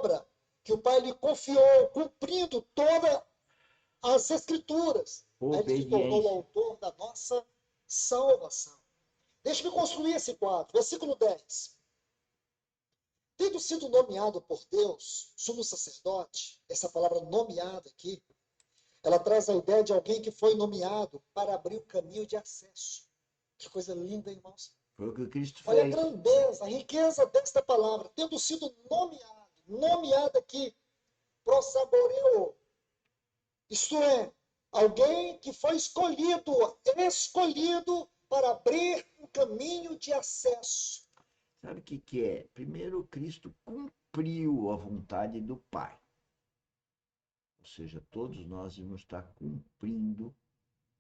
obra que o Pai lhe confiou, cumprindo todas as Escrituras. Aí ele se tornou o autor da nossa salvação. Deixe-me construir esse quadro. Versículo 10. Tendo sido nomeado por Deus, sumo sacerdote, essa palavra nomeado aqui, ela traz a ideia de alguém que foi nomeado para abrir o caminho de acesso. Que coisa linda, irmãos. Foi o que Cristo Olha a fez. grandeza, a riqueza desta palavra. Tendo sido nomeado aqui, prossaboreou. Isto é, alguém que foi escolhido para abrir um caminho de acesso. Sabe o que é? Primeiro, Cristo cumpriu a vontade do Pai. Ou seja, todos nós vamos estar cumprindo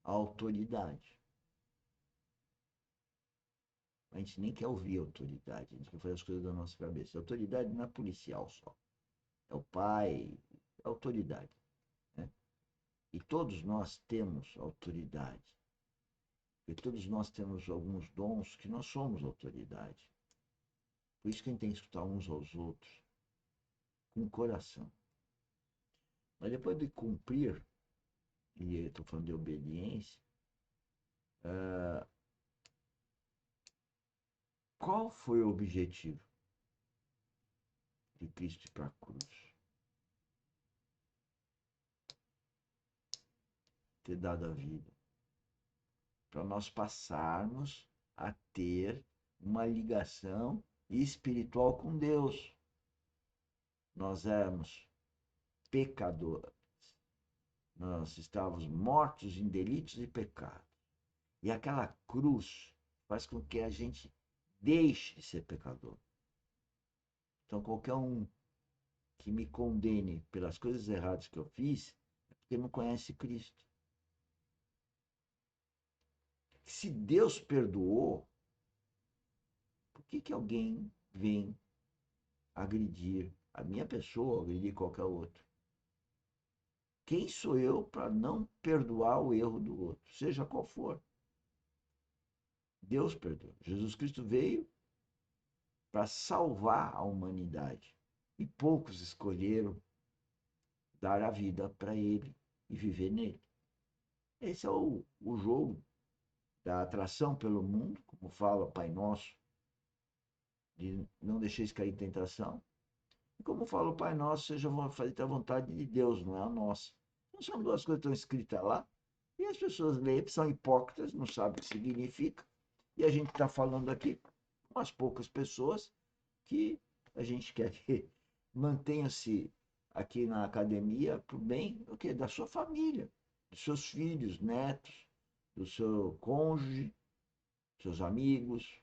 a autoridade. A gente nem quer ouvir a autoridade, a gente quer fazer as coisas da nossa cabeça. A autoridade não é policial só. É o pai, é a autoridade. Né? E todos nós temos autoridade. E todos nós temos alguns dons que nós somos autoridade. Por isso que a gente tem que escutar uns aos outros com o coração. Mas depois de cumprir, e eu estou falando de obediência, qual foi o objetivo de Cristo ir para a cruz? Ter dado a vida. Para nós passarmos a ter uma ligação espiritual com Deus. Nós éramos pecadores. Nós estávamos mortos em delitos e pecados. E aquela cruz faz com que a gente deixe de ser pecador. Então, qualquer um que me condene pelas coisas erradas que eu fiz, é porque não conhece Cristo. Se Deus perdoou, por que alguém vem agredir a minha pessoa, agredir qualquer outro? Quem sou eu para não perdoar o erro do outro, seja qual for? Deus perdoa. Jesus Cristo veio para salvar a humanidade. E poucos escolheram dar a vida para ele e viver nele. Esse é o jogo da atração pelo mundo, como fala o Pai Nosso, de não deixeis cair em tentação. E como fala o Pai Nosso, seja feita a vontade de Deus, não é a nossa. Então são duas coisas que estão escritas lá, e as pessoas leem, são hipócritas, não sabem o que significa, e a gente está falando aqui com umas poucas pessoas que a gente quer que mantenha-se aqui na academia para o bem do quê? Da sua família, dos seus filhos, netos, do seu cônjuge, seus amigos.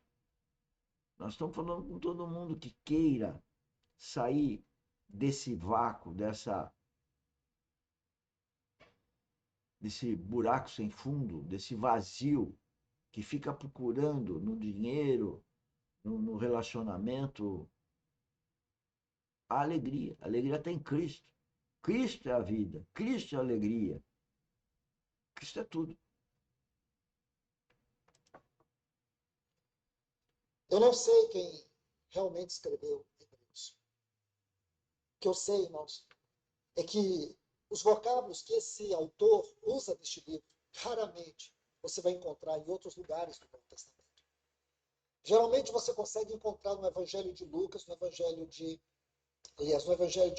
Nós estamos falando com todo mundo que queira sair desse vácuo, desse buraco sem fundo, desse vazio que fica procurando no dinheiro, no relacionamento, a alegria. A alegria tem Cristo. Cristo é a vida, Cristo é a alegria. Cristo é tudo. Eu não sei quem realmente escreveu Hebreus. O que eu sei, irmãos, é que os vocábulos que esse autor usa neste livro, raramente você vai encontrar em outros lugares do Novo Testamento. Geralmente você consegue encontrar no Evangelho de Lucas, no Evangelho de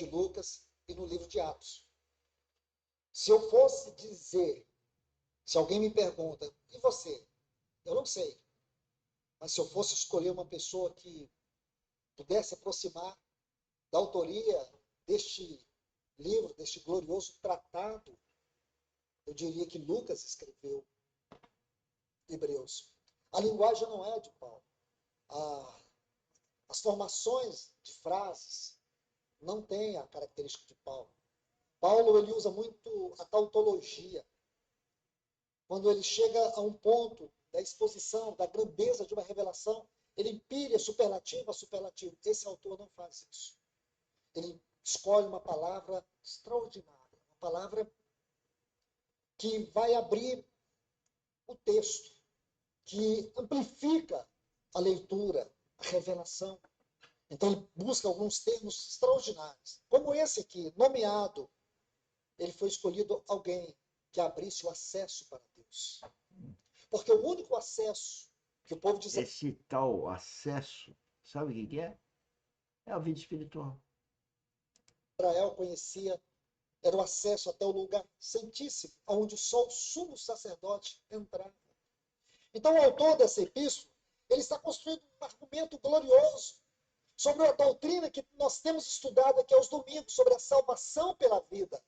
Lucas e no livro de Atos. Se eu fosse dizer, se alguém me pergunta, e você? Eu não sei. Mas se eu fosse escolher uma pessoa que pudesse aproximar da autoria deste livro, deste glorioso tratado, eu diria que Lucas escreveu Hebreus. A linguagem não é de Paulo. As formações de frases não têm a característica de Paulo. Paulo ele usa muito a tautologia. Quando ele chega a um ponto da exposição, da grandeza de uma revelação, ele empilha superlativo a superlativo. Esse autor não faz isso. Ele escolhe uma palavra extraordinária, uma palavra que vai abrir o texto, que amplifica a leitura, a revelação. Então ele busca alguns termos extraordinários. Como esse aqui, nomeado, ele foi escolhido alguém que abrisse o acesso para Deus. Porque o único acesso que o povo de Esse tal acesso, sabe o que é? É a vida espiritual. Israel conhecia era o acesso até o lugar santíssimo, onde só o sumo sacerdote entrava. Então, o autor dessa epístola, ele está construindo um argumento glorioso sobre a doutrina que nós temos estudado aqui aos domingos, sobre a salvação pela vida.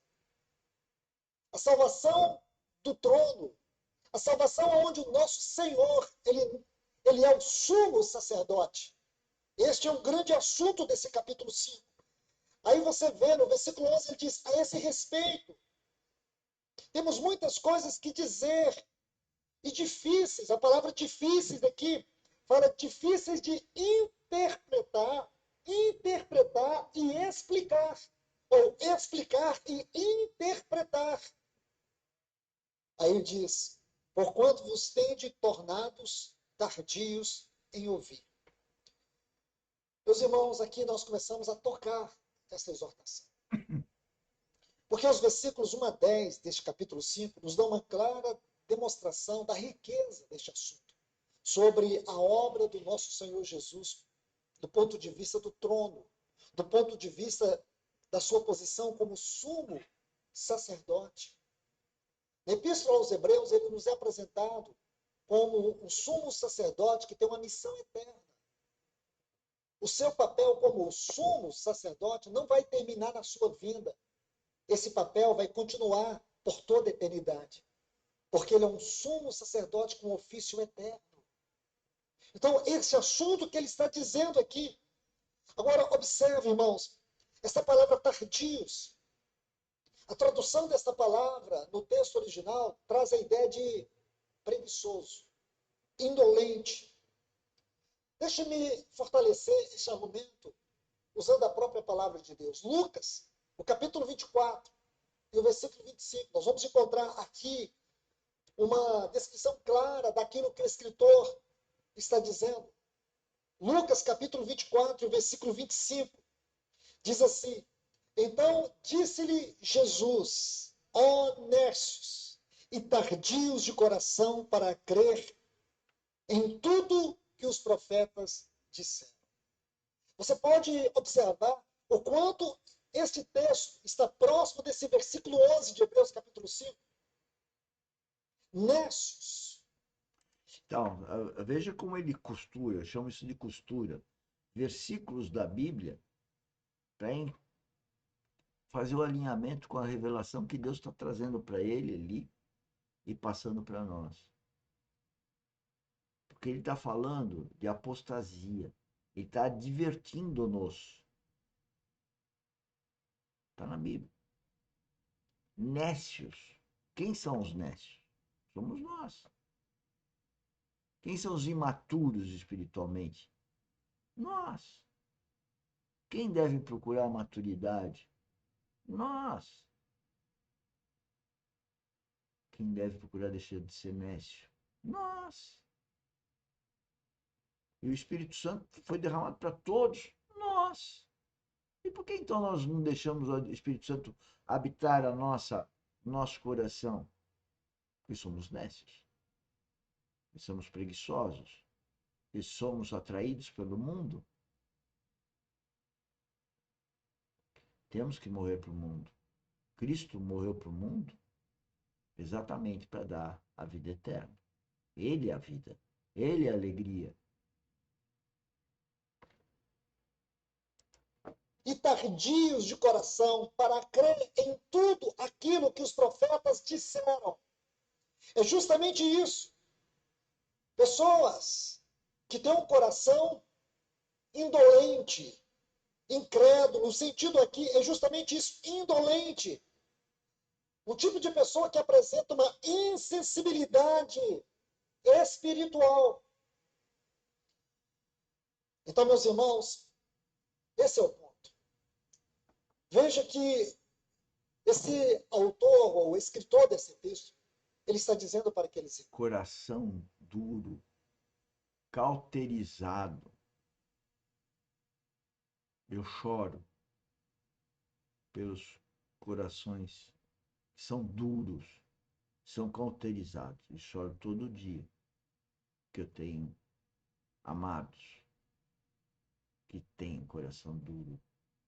A salvação do trono, a salvação onde o nosso Senhor, ele é o sumo sacerdote. Este é um grande assunto desse capítulo 5. Aí você vê no versículo 11, ele diz, a esse respeito, temos muitas coisas que dizer, e difíceis, a palavra difíceis aqui, fala difíceis de interpretar e explicar, ou explicar e interpretar. Aí ele diz, porquanto vos tende tornados tardios em ouvir. Meus irmãos, aqui nós começamos a tocar essa exortação. Porque os versículos 1 a 10 deste capítulo 5 nos dão uma clara demonstração da riqueza deste assunto, sobre a obra do nosso Senhor Jesus, do ponto de vista do trono, do ponto de vista da sua posição como sumo sacerdote. Na Epístola aos Hebreus, ele nos é apresentado como um sumo sacerdote que tem uma missão eterna. O seu papel como sumo sacerdote não vai terminar na sua vinda. Esse papel vai continuar por toda a eternidade. Porque ele é um sumo sacerdote com ofício eterno. Então, esse assunto que ele está dizendo aqui. Agora, observe, irmãos, essa palavra tardios. A tradução desta palavra no texto original traz a ideia de preguiçoso, indolente. Deixe-me fortalecer esse argumento usando a própria palavra de Deus. Lucas, o capítulo 24 e o versículo 25. Nós vamos encontrar aqui uma descrição clara daquilo que o escritor está dizendo. Lucas, capítulo 24, versículo 25, diz assim, então disse-lhe Jesus, ó nércios e tardios de coração para crer em tudo que os profetas disseram. Você pode observar o quanto este texto está próximo desse versículo 11 de Hebreus, capítulo 5. Nércios. Então, veja como ele costura, eu chamo isso de costura, versículos da Bíblia para fazer o alinhamento com a revelação que Deus está trazendo para ele ali e passando para nós. Porque ele está falando de apostasia, ele está advertindo-nos. Está na Bíblia. Nécios. Quem são os nécios? Somos nós. Quem são os imaturos espiritualmente? Nós. Quem deve procurar a maturidade? Nós. Quem deve procurar deixar de ser nécio? Nós. E o Espírito Santo foi derramado para todos? Nós. E por que então nós não deixamos o Espírito Santo habitar nosso coração? Porque somos nécios. E somos preguiçosos. E somos atraídos pelo mundo. Temos que morrer para o mundo. Cristo morreu para o mundo exatamente para dar a vida eterna. Ele é a vida. Ele é a alegria. E tardios de coração para crer em tudo aquilo que os profetas disseram. É justamente isso. Pessoas que têm um coração indolente, incrédulo, o sentido aqui é justamente isso, indolente. O tipo de pessoa que apresenta uma insensibilidade espiritual. Então, meus irmãos, esse é o ponto. Veja que esse autor ou escritor desse texto, ele está dizendo para aqueles coração duro, cauterizado. Eu choro pelos corações que são duros, são cauterizados. E choro todo dia, que eu tenho amados que têm coração duro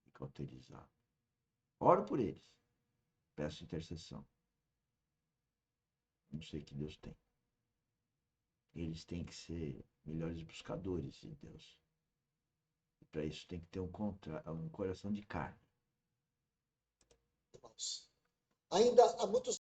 e cauterizado. Oro por eles, peço intercessão. Não sei o que Deus tem. Eles têm que ser melhores buscadores de Deus. E para isso tem que ter um coração de carne. Irmãos, ainda há muitos